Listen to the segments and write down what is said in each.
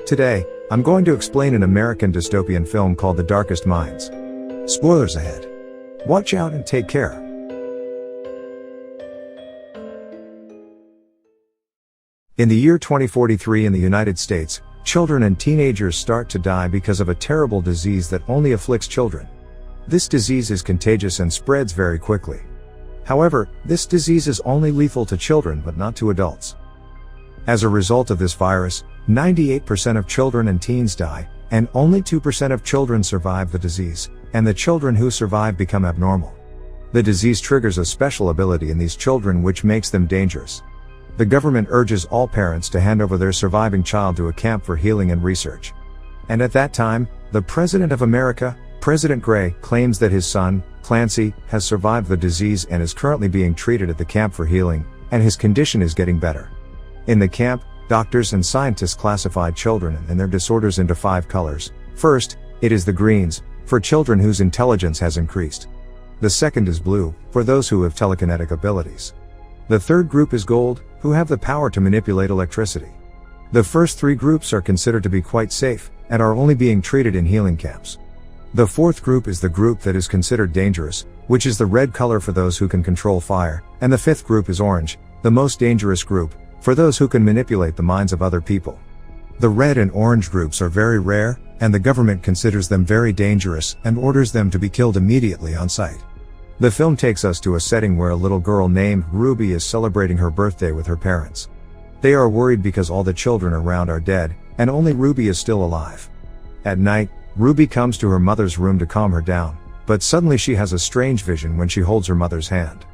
Today, I'm going to explain an American dystopian film called The Darkest Minds. Spoilers ahead. Watch out and take care. In the year 2043 in the United States, children and teenagers start to die because of a terrible disease that only afflicts children. This disease is contagious and spreads very quickly. However, this disease is only lethal to children but not to adults. As a result of this virus, 98% of children and teens die, and only 2% of children survive the disease, and the children who survive become abnormal. The disease triggers a special ability in these children which makes them dangerous. The government urges all parents to hand over their surviving child to a camp for healing and research. And at that time, the President of America, President Gray, claims that his son, Clancy, has survived the disease and is currently being treated at the camp for healing, and his condition is getting better. In the camp, doctors and scientists classified children and their disorders into 5 colors. First, it is the greens, for children whose intelligence has increased. The second is blue, for those who have telekinetic abilities. The third group is gold, who have the power to manipulate electricity. The first 3 groups are considered to be quite safe, and are only being treated in healing camps. The fourth group is the group that is considered dangerous, which is the red color for those who can control fire, and the fifth group is orange, the most dangerous group, for those who can manipulate the minds of other people. The red and orange groups are very rare, and the government considers them very dangerous and orders them to be killed immediately on sight. The film takes us to a setting where a little girl named Ruby is celebrating her birthday with her parents. They are worried because all the children around are dead, and only Ruby is still alive. At night, Ruby comes to her mother's room to calm her down, but suddenly she has a strange vision when she holds her mother's hand.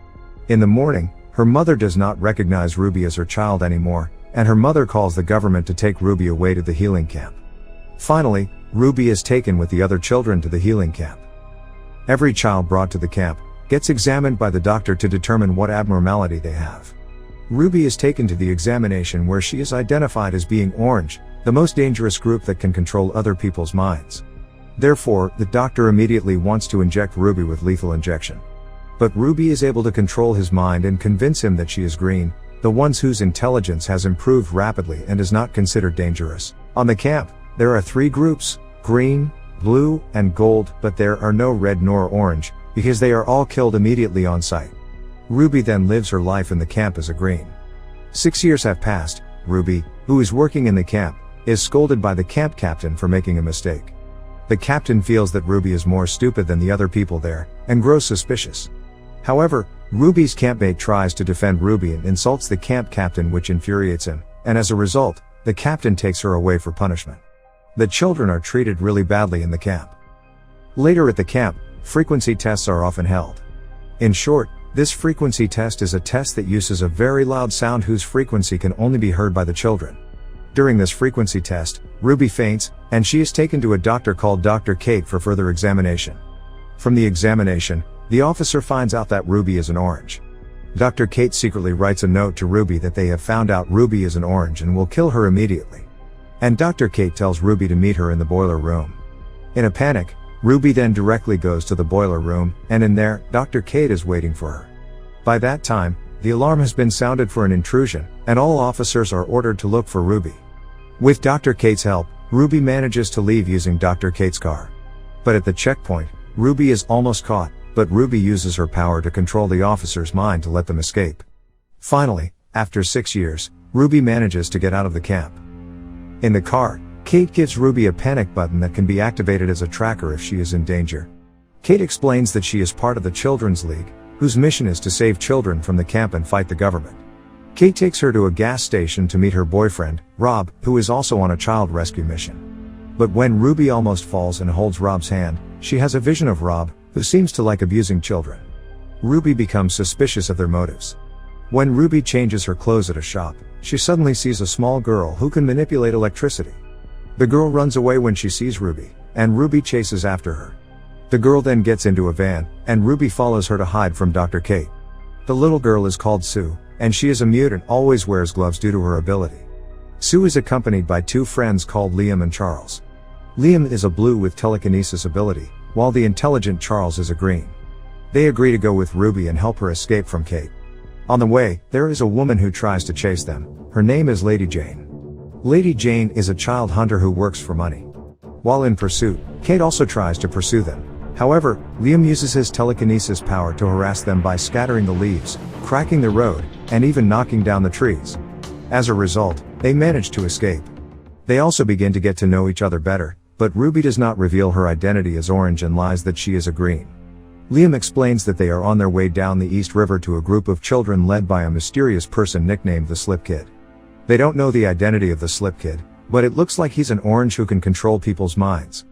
In the morning, her mother does not recognize Ruby as her child anymore, and her mother calls the government to take Ruby away to the healing camp. Finally, Ruby is taken with the other children to the healing camp. Every child brought to the camp gets examined by the doctor to determine what abnormality they have. Ruby is taken to the examination where she is identified as being orange, the most dangerous group that can control other people's minds. Therefore, the doctor immediately wants to inject Ruby with lethal injection. But Ruby is able to control his mind and convince him that she is green, the ones whose intelligence has improved rapidly and is not considered dangerous. On the camp, there are 3 groups, green, blue, and gold, but there are no red nor orange, because they are all killed immediately on sight. Ruby then lives her life in the camp as a green. 6 years have passed. Ruby, who is working in the camp, is scolded by the camp captain for making a mistake. The captain feels that Ruby is more stupid than the other people there, and grows suspicious. However, Ruby's campmate tries to defend Ruby and insults the camp captain, which infuriates him, and as a result, the captain takes her away for punishment. The children are treated really badly in the camp. Later at the camp, frequency tests are often held. In short, this frequency test is a test that uses a very loud sound whose frequency can only be heard by the children. During this frequency test, Ruby faints, and she is taken to a doctor called Dr. Kate for further examination. From the examination, the officer finds out that Ruby is an orange. Dr. Kate secretly writes a note to Ruby that they have found out Ruby is an orange and will kill her immediately. And Dr. Kate tells Ruby to meet her in the boiler room. In a panic, Ruby then directly goes to the boiler room, and in there, Dr. Kate is waiting for her. By that time, the alarm has been sounded for an intrusion, and all officers are ordered to look for Ruby. With Dr. Kate's help, Ruby manages to leave using Dr. Kate's car. But at the checkpoint, Ruby is almost caught, but Ruby uses her power to control the officer's mind to let them escape. Finally, after 6 years, Ruby manages to get out of the camp. In the car, Kate gives Ruby a panic button that can be activated as a tracker if she is in danger. Kate explains that she is part of the Children's League, whose mission is to save children from the camp and fight the government. Kate takes her to a gas station to meet her boyfriend, Rob, who is also on a child rescue mission. But when Ruby almost falls and holds Rob's hand, she has a vision of Rob, who seems to like abusing children. Ruby becomes suspicious of their motives. When Ruby changes her clothes at a shop, she suddenly sees a small girl who can manipulate electricity. The girl runs away when she sees Ruby, and Ruby chases after her. The girl then gets into a van, and Ruby follows her to hide from Dr. Kate. The little girl is called Sue, and she is a mute and always wears gloves due to her ability. Sue is accompanied by 2 friends called Liam and Charles. Liam is a blue with telekinesis ability, while the intelligent Charles is a green. They agree to go with Ruby and help her escape from Kate. On the way, there is a woman who tries to chase them. Her name is Lady Jane. Lady Jane is a child hunter who works for money. While in pursuit, Kate also tries to pursue them. However, Liam uses his telekinesis power to harass them by scattering the leaves, cracking the road, and even knocking down the trees. As a result, they manage to escape. They also begin to get to know each other better, but Ruby does not reveal her identity as Orange and lies that she is a Green. Liam explains that they are on their way down the East River to a group of children led by a mysterious person nicknamed the Slip Kid. They don't know the identity of the Slip Kid, but it looks like he's an orange who can control people's minds.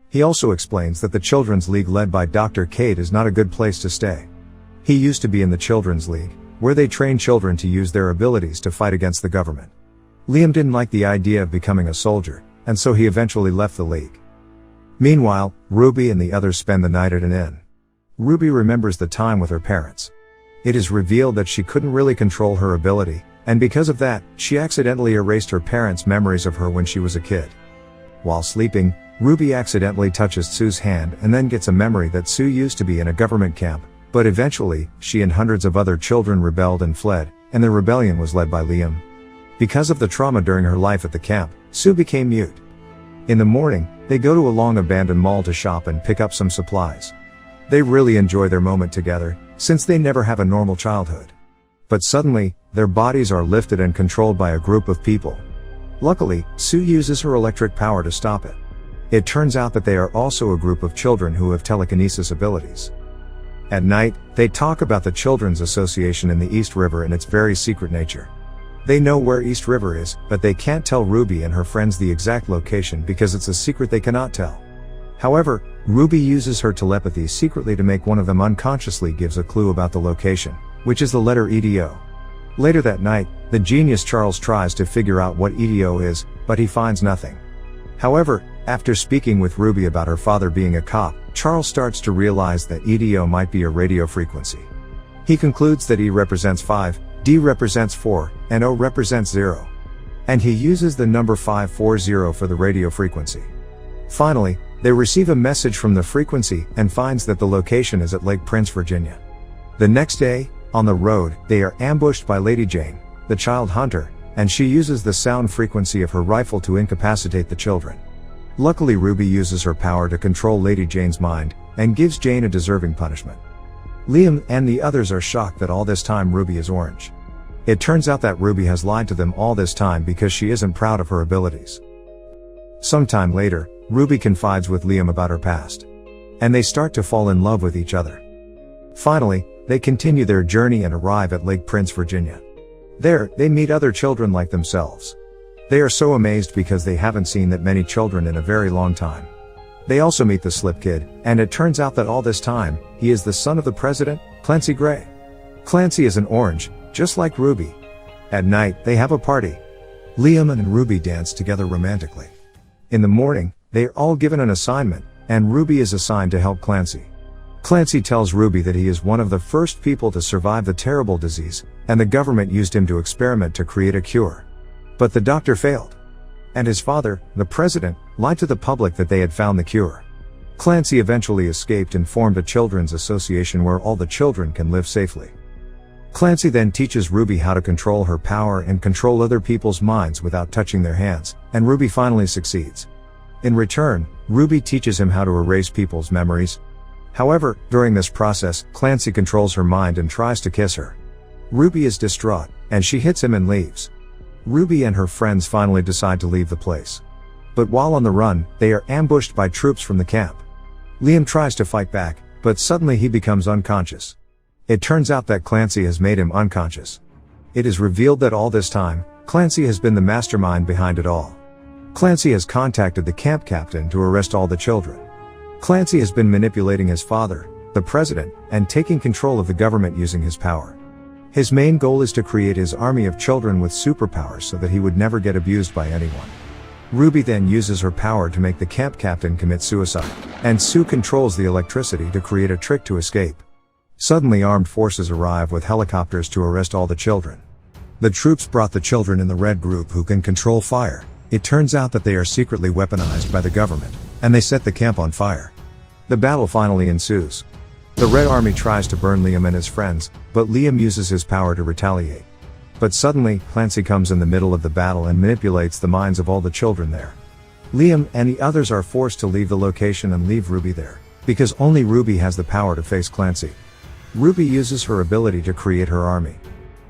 He also explains that the Children's League led by Dr. Kate is not a good place to stay. He used to be in the Children's League, where they train children to use their abilities to fight against the government. Liam didn't like the idea of becoming a soldier, and so he eventually left the league. Meanwhile, Ruby and the others spend the night at an inn. Ruby remembers the time with her parents. It is revealed that she couldn't really control her ability, and because of that, she accidentally erased her parents' memories of her when she was a kid. While sleeping, Ruby accidentally touches Sue's hand and then gets a memory that Sue used to be in a government camp, but eventually, she and hundreds of other children rebelled and fled, and the rebellion was led by Liam. Because of the trauma during her life at the camp, Sue became mute. In the morning, they go to a long-abandoned mall to shop and pick up some supplies. They really enjoy their moment together, since they never have a normal childhood. But suddenly, their bodies are lifted and controlled by a group of people. Luckily, Sue uses her electric power to stop it. It turns out that they are also a group of children who have telekinesis abilities. At night, they talk about the Children's Association in the East River and its very secret nature. They know where East River is, but they can't tell Ruby and her friends the exact location because it's a secret they cannot tell. However, Ruby uses her telepathy secretly to make one of them unconsciously gives a clue about the location, which is the letter EDO. Later that night, the genius Charles tries to figure out what EDO is, but he finds nothing. However, after speaking with Ruby about her father being a cop, Charles starts to realize that EDO might be a radio frequency. He concludes that E represents 5, D represents 4, and O represents 0. And he uses the number 540 for the radio frequency. Finally, they receive a message from the frequency and finds that the location is at Lake Prince, Virginia. The next day, on the road, they are ambushed by Lady Jane, the child hunter, and she uses the sound frequency of her rifle to incapacitate the children. Luckily, Ruby uses her power to control Lady Jane's mind, and gives Jane a deserving punishment. Liam and the others are shocked that all this time Ruby is orange. It turns out that Ruby has lied to them all this time because she isn't proud of her abilities. Sometime later, Ruby confides with Liam about her past. And they start to fall in love with each other. Finally, they continue their journey and arrive at Lake Prince, Virginia. There, they meet other children like themselves. They are so amazed because they haven't seen that many children in a very long time. They also meet the Slip Kid, and it turns out that all this time, he is the son of the president, Clancy Gray. Clancy is an orange, just like Ruby. At night, they have a party. Liam and Ruby dance together romantically. In the morning, they are all given an assignment, and Ruby is assigned to help Clancy. Clancy tells Ruby that he is one of the first people to survive the terrible disease, and the government used him to experiment to create a cure. But the doctor failed. And his father, the president, lied to the public that they had found the cure. Clancy eventually escaped and formed a children's association where all the children can live safely. Clancy then teaches Ruby how to control her power and control other people's minds without touching their hands, and Ruby finally succeeds. In return, Ruby teaches him how to erase people's memories. However, during this process, Clancy controls her mind and tries to kiss her. Ruby is distraught, and she hits him and leaves. Ruby and her friends finally decide to leave the place. But while on the run, they are ambushed by troops from the camp. Liam tries to fight back, but suddenly he becomes unconscious. It turns out that Clancy has made him unconscious. It is revealed that all this time, Clancy has been the mastermind behind it all. Clancy has contacted the camp captain to arrest all the children. Clancy has been manipulating his father, the president, and taking control of the government using his power. His main goal is to create his army of children with superpowers so that he would never get abused by anyone. Ruby then uses her power to make the camp captain commit suicide, and Sue controls the electricity to create a trick to escape. Suddenly armed forces arrive with helicopters to arrest all the children. The troops brought the children in the red group who can control fire. It turns out that they are secretly weaponized by the government, and they set the camp on fire. The battle finally ensues. The Red Army tries to burn Liam and his friends, but Liam uses his power to retaliate. But suddenly, Clancy comes in the middle of the battle and manipulates the minds of all the children there. Liam and the others are forced to leave the location and leave Ruby there, because only Ruby has the power to face Clancy. Ruby uses her ability to create her army.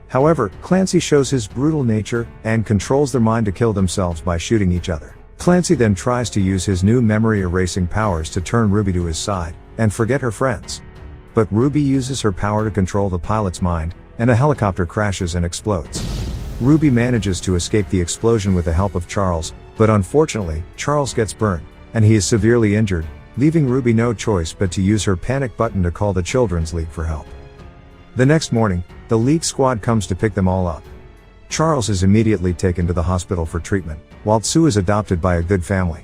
However, Clancy shows his brutal nature, and controls their mind to kill themselves by shooting each other. Clancy then tries to use his new memory erasing powers to turn Ruby to his side, and forget her friends. But Ruby uses her power to control the pilot's mind, and a helicopter crashes and explodes. Ruby manages to escape the explosion with the help of Charles, but unfortunately, Charles gets burned, and he is severely injured, leaving Ruby no choice but to use her panic button to call the Children's League for help. The next morning, the League squad comes to pick them all up. Charles is immediately taken to the hospital for treatment, while Sue is adopted by a good family.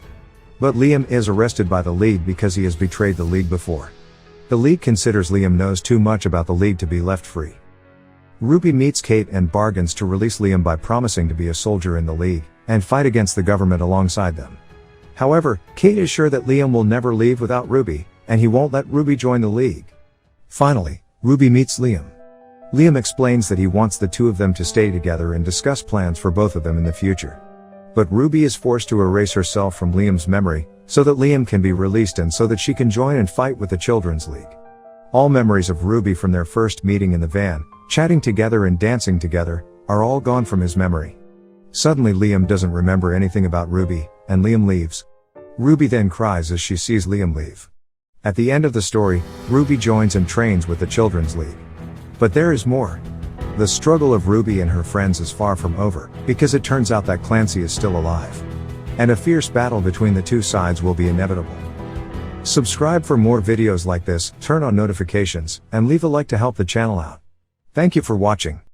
But Liam is arrested by the League because he has betrayed the League before. The League considers Liam knows too much about the League to be left free. Ruby meets Kate and bargains to release Liam by promising to be a soldier in the League, and fight against the government alongside them. However, Kate is sure that Liam will never leave without Ruby, and he won't let Ruby join the League. Finally, Ruby meets Liam. Liam explains that he wants the two of them to stay together and discuss plans for both of them in the future. But Ruby is forced to erase herself from Liam's memory, so that Liam can be released and so that she can join and fight with the Children's League. All memories of Ruby from their first meeting in the van, chatting together and dancing together, are all gone from his memory. Suddenly Liam doesn't remember anything about Ruby, and Liam leaves. Ruby then cries as she sees Liam leave. At the end of the story, Ruby joins and trains with the Children's League. But there is more. The struggle of Ruby and her friends is far from over, because it turns out that Clancy is still alive. And a fierce battle between the two sides will be inevitable. Subscribe for more videos like this, turn on notifications, and leave a like to help the channel out. Thank you for watching.